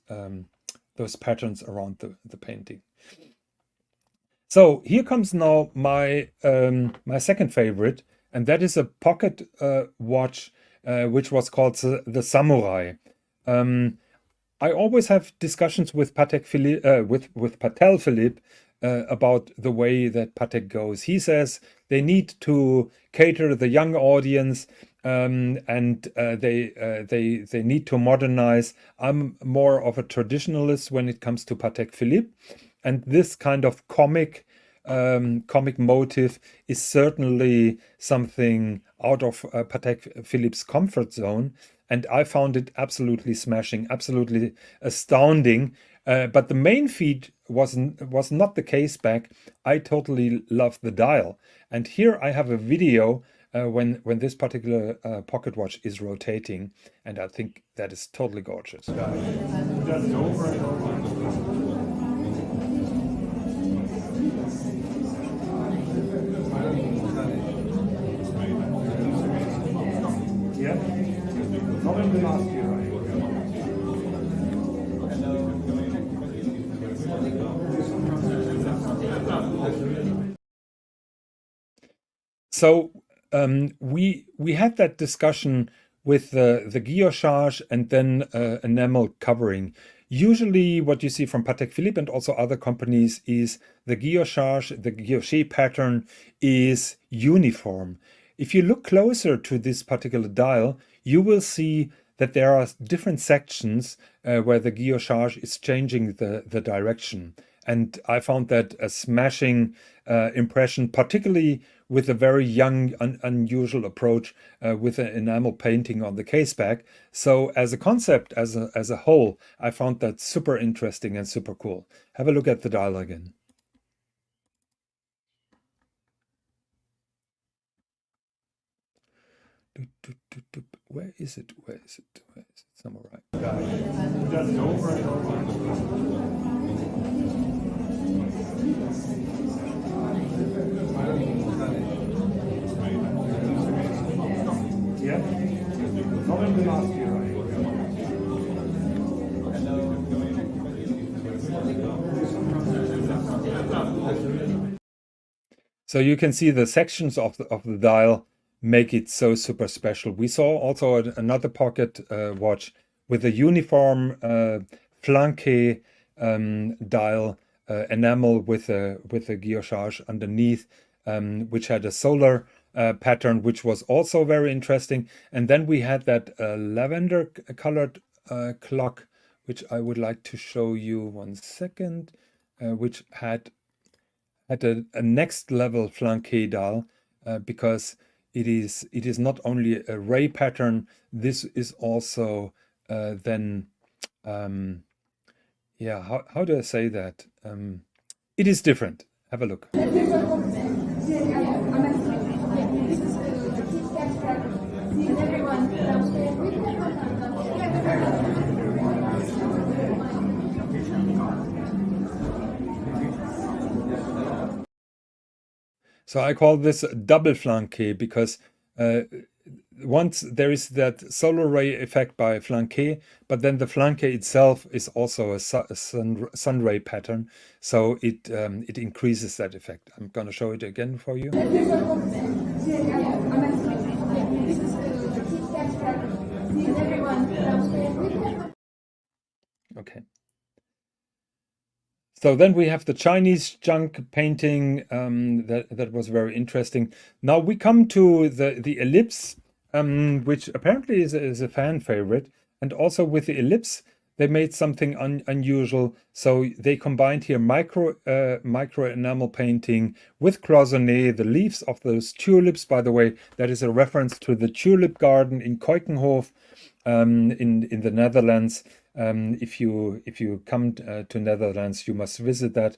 patterns around the painting. So here comes now my my second favorite, and that is a pocket watch, which was called the Samurai. I always have discussions with Patek Philippe, with Patel Philippe, about the way that Patek goes. He says they need to cater the young audience, and they need to modernize. I'm more of a traditionalist when it comes to Patek Philippe, and this kind of comic motive is certainly something out of Patek Philippe's comfort zone, and I found it absolutely smashing, absolutely astounding. But the main feat was not the case back. I totally love the dial, and here I have a video when this particular pocket watch is rotating, and I think that is totally gorgeous. Yeah? Not in the last year, right? So we had that discussion with the guillochage and then enamel covering. Usually what you see from Patek Philippe and also other companies is the guillochage, the guilloche pattern is uniform. If you look closer to this particular dial, you will see that there are different sections where the guillochage is changing the direction. And I found that a smashing impression, particularly with a very young, unusual approach with an enamel painting on the case back. So as a concept, as a whole, I found that super interesting and super cool. Have a look at the dial again. Where is it? Where is it? Where is it? Samurai. Just over and over. Yeah. Not in the last year, right? So you can see the sections of the dial make it so super special. We saw also another pocket watch with a uniform flanque dial enamel with a guillochage underneath, which had a solar pattern, which was also very interesting. And then we had that lavender colored clock, which I would like to show you 1 second, which had a next level flanque dial, because it is not only a ray pattern. This is also then yeah, how do I say that? It is different. Have a look. So I call this a double flanque because once there is that solar ray effect by flanque, but then the flanque itself is also a sun ray pattern, so it increases that effect. I'm going to show it again for you. Okay. So then we have the Chinese junk painting that was very interesting. Now we come to the ellipse, which apparently is a fan favorite. And also with the ellipse, they made something unusual. So they combined here micro enamel painting with cloisonné, the leaves of those tulips. By the way, that is a reference to the tulip garden in Keukenhof in the Netherlands. If you come to Netherlands, you must visit that.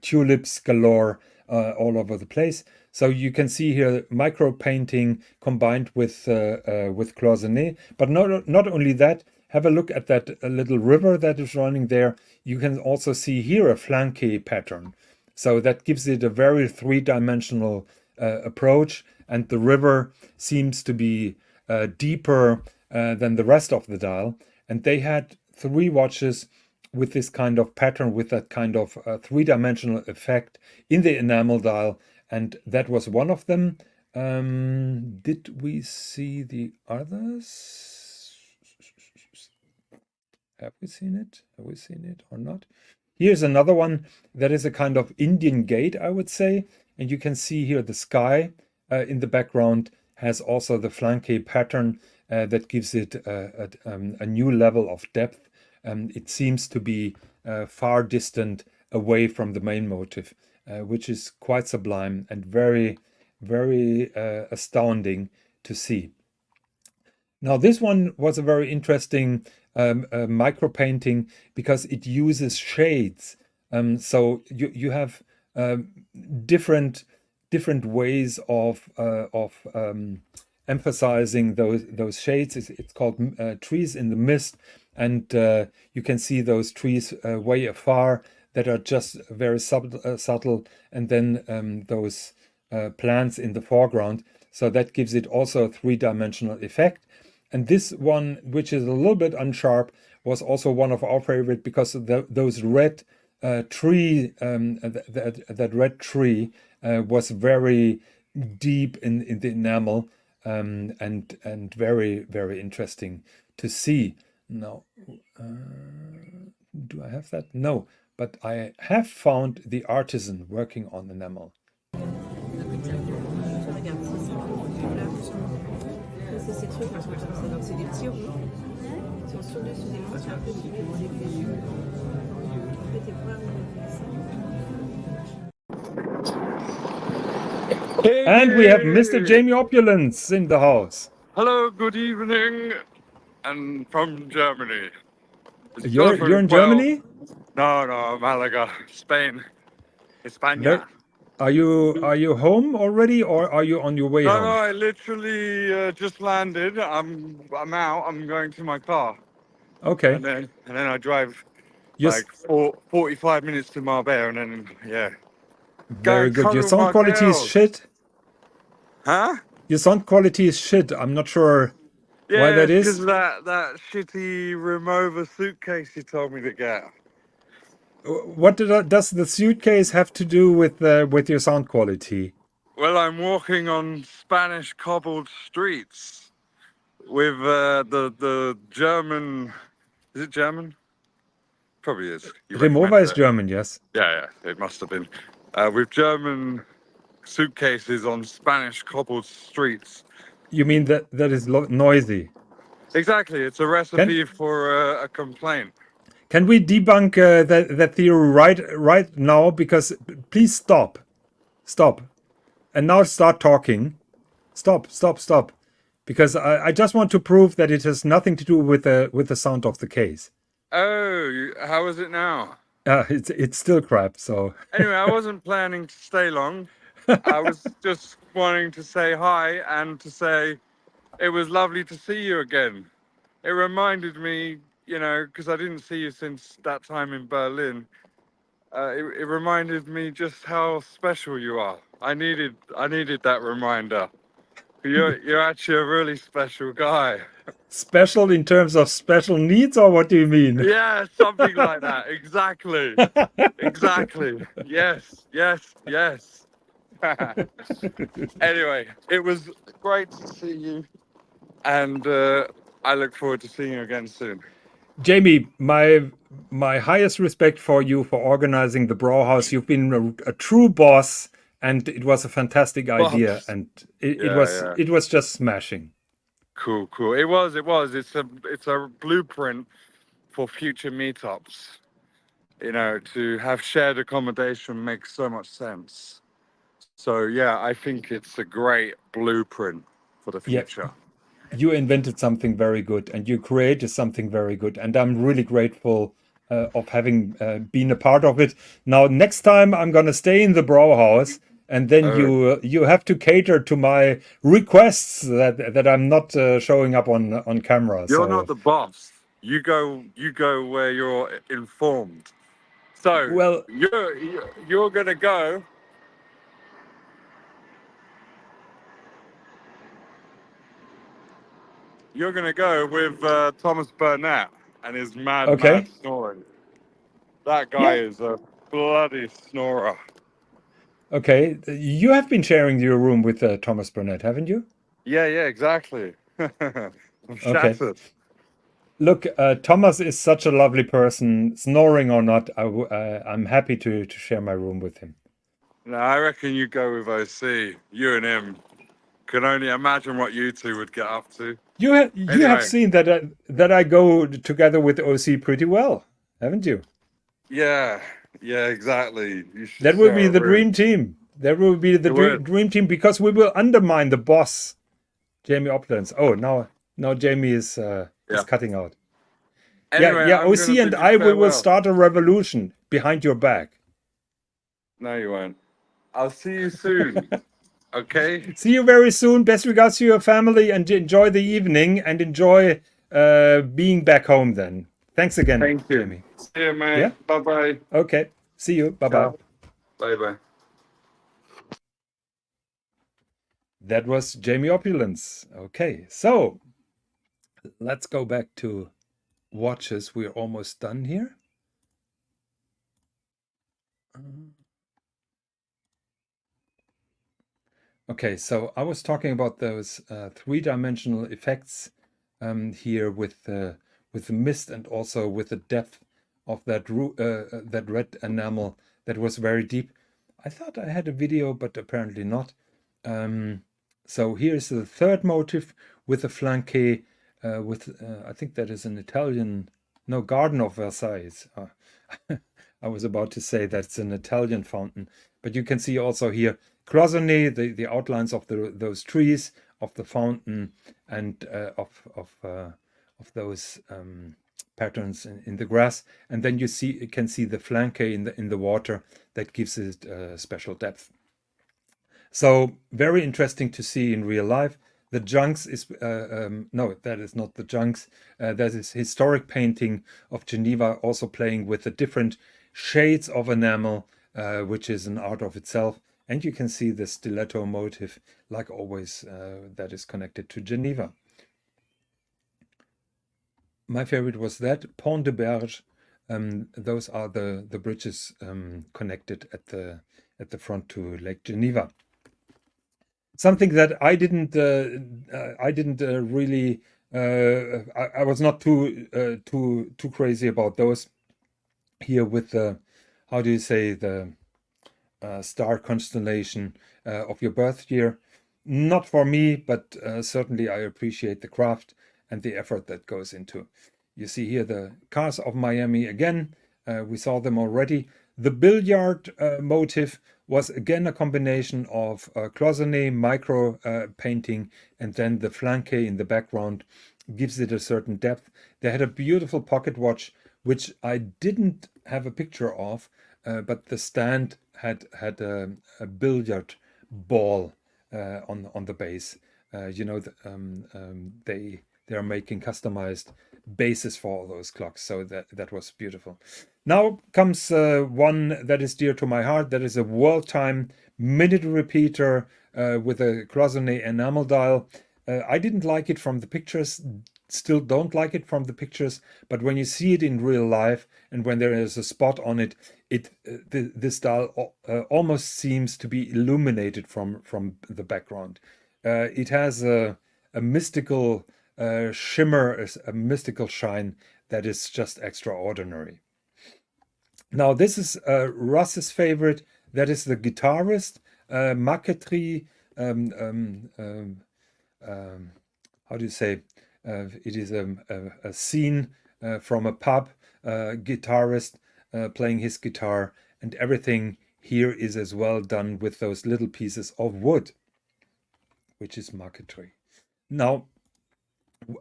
Tulips galore all over the place. So you can see here micro painting combined with cloisonné. But not only that, have a look at that little river that is running there. You can also see here a flanque pattern. So that gives it a very three-dimensional approach. And the river seems to be deeper than the rest of the dial. And they had 3 watches with this kind of pattern, with that kind of three-dimensional effect in the enamel dial. And that was one of them. Did we see the others? Have we seen it? Have we seen it or not? Here's another one that is a kind of Indian gate, I would say. And you can see here the sky in the background has also the flanque pattern that gives it a new level of depth. It seems to be far distant away from the main motif, which is quite sublime and very, very astounding to see. Now, this one was a very interesting micro painting because it uses shades. So you have different ways of emphasizing those shades. It's called trees in the mist, and you can see those trees way afar that are just very subtle, and then those plants in the foreground. So that gives it also a three-dimensional effect. And this one, which is a little bit unsharp, was also one of our favorite because those red tree, that red tree was very deep in the enamel, and very, very interesting to see. Now, do I have that? No, but I have found the artisan working on enamel. C'est ces trucs, moi je trouve ça. Donc c'est des petits ronds. Ils sont sur dessus des petits un peu molécules. En fait, t'es pas And we have Mr. Jamie Opulence in the house. Hello, good evening, and from Germany. You're in Germany? No, Malaga, Spain, España. Are you home already, or are you on your way No, home? I literally just landed. I'm out. I'm going to my car, Okay, and then I drive you're like 45 minutes to Marbella, and then yeah, go very and good. Your cuddle sound my quality is girls. shit. Huh? Your sound quality is shit. I'm not sure why Yeah, that it's because is. of that shitty Remover suitcase you told me to get. What does the suitcase have to do with your sound quality? Well, I'm walking on Spanish cobbled streets with the German. Is it German? Probably is. You Remover recommended is it. German, yes. Yeah, it must have been. With German suitcases on Spanish cobbled streets. You mean that is noisy? Exactly, it's a Can recipe for a complaint. can we debunk that theory right now? Because please stop, and now start talking. Stop, because I just want to prove that it has nothing to do with the sound of the case. Oh, how is it now? It's still crap. So Anyway, I wasn't planning to stay long. I was just wanting to say hi and to say it was lovely to see you again. It reminded me, because I didn't see you since that time in Berlin. It reminded me just how special you are. I needed that reminder. You're actually a really special guy. special in terms of special needs, or what do you mean? Yeah, something like that. Exactly. Exactly. Yes. Yes. Yes. Anyway, it was great to see you, and I look forward to seeing you again soon. Jamie, my highest respect for you for organizing the Brauhaus. You've been a true boss, and it was a fantastic idea, Bobs. and Yeah, yeah. it was just smashing. Cool, cool. It was. It's a blueprint for future meetups. To have shared accommodation makes so much sense. So yeah, I think it's a great blueprint for the Yeah, future. you invented something very good, and you created something very good, and I'm really grateful of having been a part of it. Now, next time I'm gonna stay in the Brauhaus, and then Oh, you have to cater to my requests that I'm not showing up on camera. you're not So, the boss. You go where you're informed. So well, you're gonna go. You're gonna go with Thomas Burnett and his mad okay, snoring. That guy yeah, is a bloody snorer. okay. You have been sharing your room with Thomas Burnett, haven't you? Yeah, exactly. I'm Okay. shattered. Look, Thomas is such a lovely person, snoring or not. I'm happy to share my room with him. No, I reckon you go with OC. You and him. Can only imagine what you two would get up to. You have Anyway, seen that I go together with OC pretty well, haven't you? yeah, exactly. You should That will share be a the room. dream team. That will be the It would. dream team because we will undermine the boss, Jamie Oplands. Oh, now Jamie is Yeah. cutting out. Anyway, Yeah. I'm OC gonna and bid you I we will farewell. start a revolution behind your back. No, you won't. I'll see you soon. Okay? See you very soon. Best regards to your family and enjoy the evening and enjoy being back home then. Thanks again, Thank you. Jamie. See you, mate. Yeah? Bye bye. Okay. See you. Bye bye. Ciao. Bye bye. That was Jamie Opulence. Okay, so let's go back to watches. We're almost done here. Okay, so I was talking about those three-dimensional effects here with the mist and also with the depth of that red enamel that was very deep. I thought I had a video, but apparently not. So here's the third motif with the flanquet with I think that is an Italian, no, Garden of Versailles. I was about to say that's an Italian fountain, but you can see also here cloisonné, the outlines of those trees, of the fountain, and of those patterns in the grass, and then you can see the flanquet in the water that gives it special depth. So very interesting to see in real life. The Junks is, no, that is not the Junks. That is historic painting of Geneva, also playing with the different shades of enamel, which is an art of itself. And you can see the stiletto motif, like always, that is connected to Geneva. My favorite was that Pont de Berge. Those are the bridges connected at the front to Lake Geneva. Something that I didn't really. I was not too crazy about those. Here with the, how do you say, the star constellation of your birth year. Not for me, but certainly I appreciate the craft and the effort that goes into. You see here the cars of Miami again. We saw them already. The billiard motif was again a combination of cloisonné, micro painting, and then the flanque in the background gives it a certain depth. They had a beautiful pocket watch, which I didn't have a picture of, but the stand had a billiard ball on the base. You know, they are making customized bases for all those clocks, so that was beautiful. Now comes one that is dear to my heart. That is a world time minute repeater with a cloisonné enamel dial. I didn't like it from the pictures, still don't like it from the pictures, but when you see it in real life and when there is a spot on it, this dial almost seems to be illuminated from the background. It has a mystical shimmer, a mystical shine that is just extraordinary. Now this is Russ's favorite. That is the guitarist, Marquetry. How do you say? It is a scene from a pub, guitarist playing his guitar, and everything here is as well done with those little pieces of wood, which is marquetry. Now,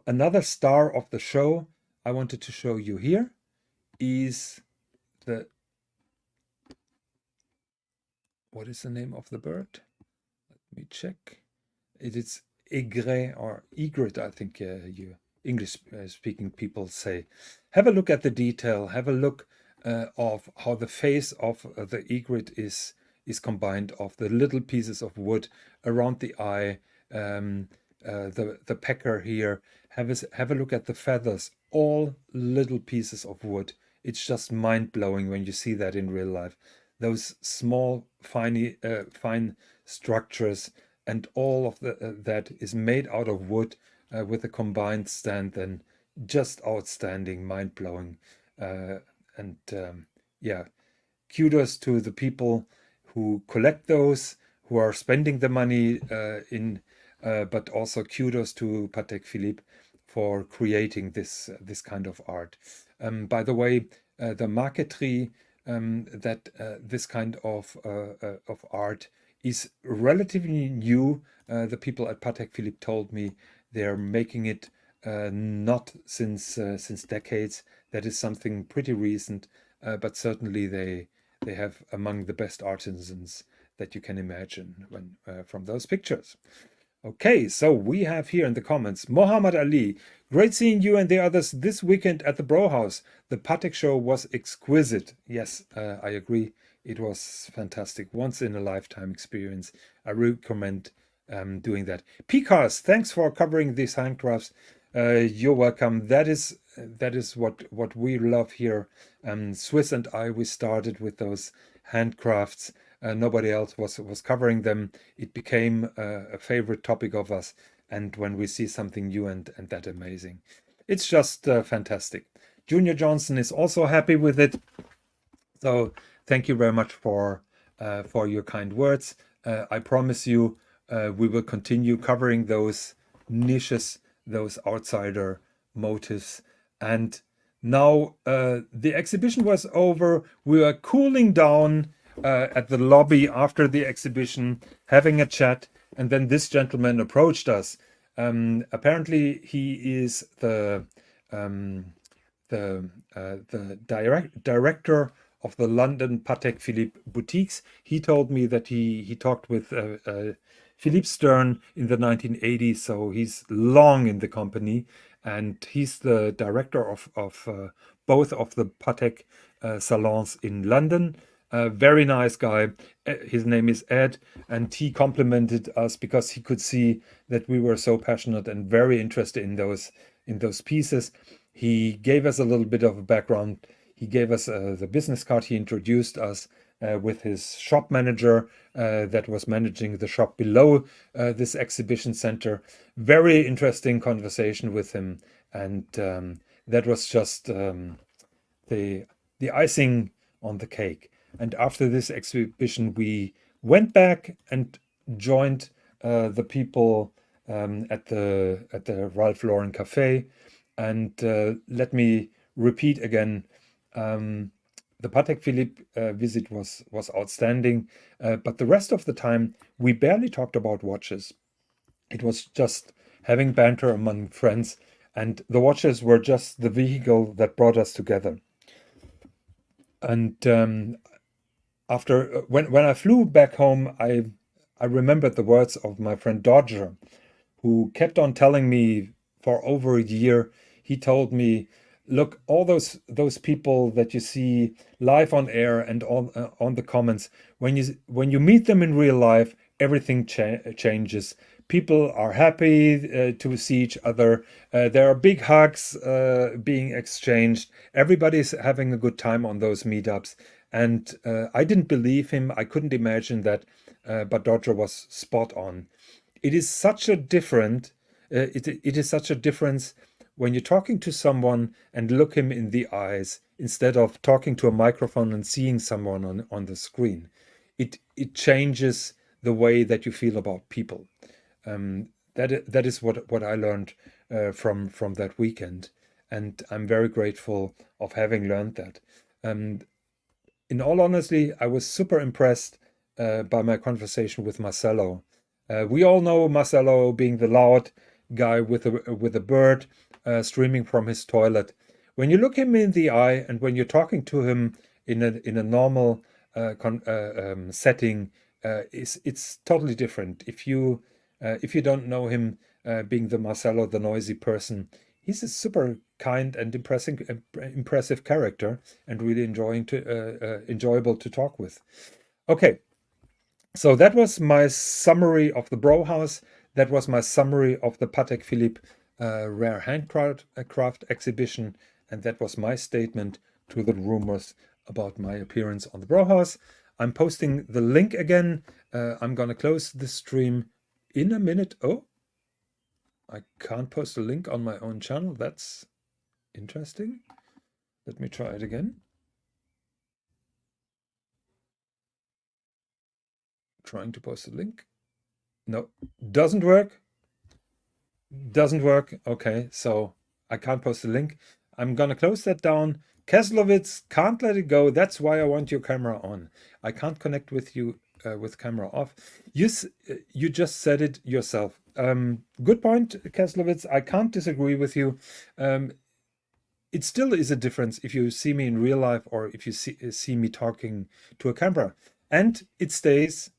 another star of the show I wanted to show you here is the, what is the name of the bird? Let me check. It is egret or egret, I think you English-speaking people say. Have a look at the detail. Have a look of how the face of the egret is combined of the little pieces of wood around the eye, the pecker here. Have a look at the feathers. All little pieces of wood. It's just mind-blowing when you see that in real life. Those small, fine structures, and all of that is made out of wood with a combined stand, then just outstanding, mind-blowing. Yeah, kudos to the people who collect those, who are spending the money but also kudos to Patek Philippe for creating this kind of art. By the way, the marquetry, this kind of art is relatively new. The people at Patek Philippe told me they're making it not since decades. That is something pretty recent, but certainly they have among the best artisans that you can imagine when from those pictures. Okay, so we have here in the comments, Muhammad Ali, great seeing you and the others this weekend at the Bro House. The Patek show was exquisite. Yes, I agree. It was fantastic. Once in a lifetime experience. I recommend doing that. Picars, thanks for covering these handcrafts. You're welcome. That is what we love here. Swiss and I, we started with those handcrafts. Nobody else was covering them. It became a favorite topic of us. And when we see something new and that amazing, it's just fantastic. Junior Johnson is also happy with it. So thank you very much for your kind words. I promise you we will continue covering those niches, those outsider motives. And now the exhibition was over. We were cooling down at the lobby after the exhibition, having a chat, and then this gentleman approached us. Apparently, he is the director of the London Patek Philippe boutiques. He told me that he talked with Philippe Stern in the 1980s, so he's long in the company, and he's the director of both of the Patek salons in London. A very nice guy. His name is Ed, and he complimented us because he could see that we were so passionate and very interested in those pieces. He gave us a little bit of a background. He gave us the business card. He introduced us with his shop manager that was managing the shop below this exhibition center. Very interesting conversation with him, and that was just the icing on the cake. And after this exhibition, we went back and joined the people at the Ralph Lauren Cafe. And let me repeat again, the Patek Philippe visit was outstanding, but the rest of the time we barely talked about watches. It was just having banter among friends, and the watches were just the vehicle that brought us together. And after when I flew back home, I remembered the words of my friend Dodger, who kept on telling me for over a year. He told me, look, all those people that you see live on air and on the comments, when you meet them in real life, everything changes. People are happy to see each other. There are big hugs being exchanged. Everybody's having a good time on those meetups. And I didn't believe him. I couldn't imagine that, but Dodger was spot on. It is such a difference when you're talking to someone and look him in the eyes instead of talking to a microphone and seeing someone on the screen. It changes the way that you feel about people. That is what I learned from that weekend, and I'm very grateful of having learned that. In all honesty, I was super impressed by my conversation with Marcelo. We all know Marcelo being the loud guy with a bird streaming from his toilet. When you look him in the eye and when you're talking to him in a normal setting, it's totally different. If you don't know him being the Marcelo, the noisy person, he's a super kind and impressive character, and really enjoyable to talk with. Okay, so that was my summary of the Brauhaus. That was my summary of the Patek Philippe Rare Handcraft exhibition, and that was my statement to the rumors about my appearance on the Brauhaus. I'm posting the link again. I'm gonna close the stream in a minute. Oh, I can't post a link on my own channel. That's interesting. Let me try it again. Trying to post a link. No, doesn't work. Doesn't work. Okay, so I can't post a link. I'm gonna close that down. Keslowitz, can't let it go. That's why I want your camera on. I can't connect with you with camera off. You just said it yourself. Good point, Keslowitz. I can't disagree with you. It still is a difference if you see me in real life or if you see me talking to a camera. And it stays.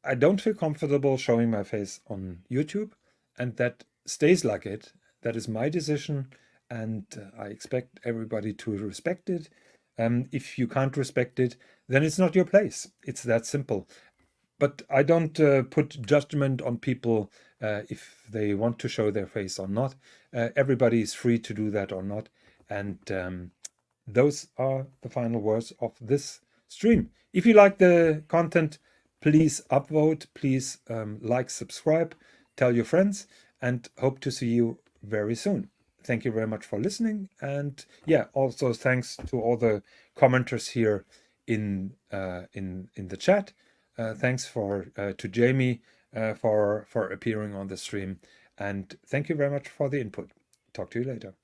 I don't feel comfortable showing my face on YouTube, and that stays like it. That is my decision, and I expect everybody to respect it. If you can't respect it, then it's not your place. It's that simple. But I don't put judgment on people if they want to show their face or not. Everybody is free to do that or not. And those are the final words of this stream. If you like the content, please upvote, please like, subscribe, tell your friends, and hope to see you very soon. Thank you very much for listening. And yeah, also thanks to all the commenters here in the chat. Thanks to Jamie for appearing on the stream. And thank you very much for the input. Talk to you later.